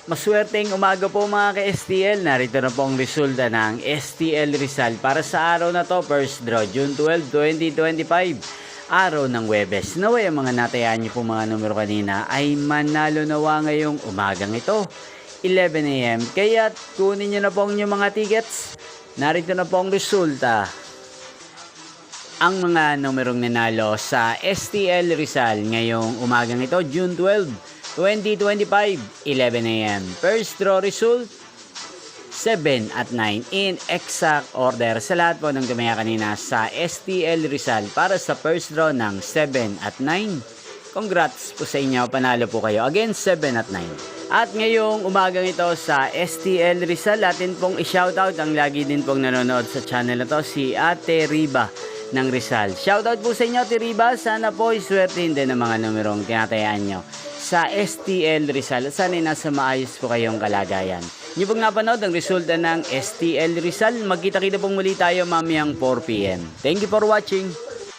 Maswerteng umaga po mga ka-STL. Narito na po ang resulta ng STL Rizal para sa araw na to, first draw, June 12, 2025. Araw ng Huwebes. Naway ang mga natayaan niyo po mga numero kanina ay manalo nawa ngayong umagang ito, 11 AM. Kaya kunin niyo na po ang inyong mga tickets. Narito na po ang resulta. Ang mga numerong nanalo sa STL Rizal ngayong umagang ito, June 12, 2025, 11 AM. First draw result, 7 at 9 in exact order sa lahat po ng tumaya kanina sa STL Rizal para sa first draw ng 7 at 9. Congrats po sa inyo, panalo po kayo. Again, 7 at 9. At ngayong umagang ito sa STL Rizal, atin pong i-shoutout ang lagi din pong nanonood sa channel na to, si Ate Riba ng Rizal. Shoutout po sa inyo, Ate Riba. Sana po iswertein din ang mga numerong tinatayaan nyo sa STL Rizal. Sana'y nasa maayos po kayong kalagayan. Niyo pong napanood ang resulta ng STL Rizal. Magkita-kita pong muli tayo mamayang 4 PM. Thank you for watching.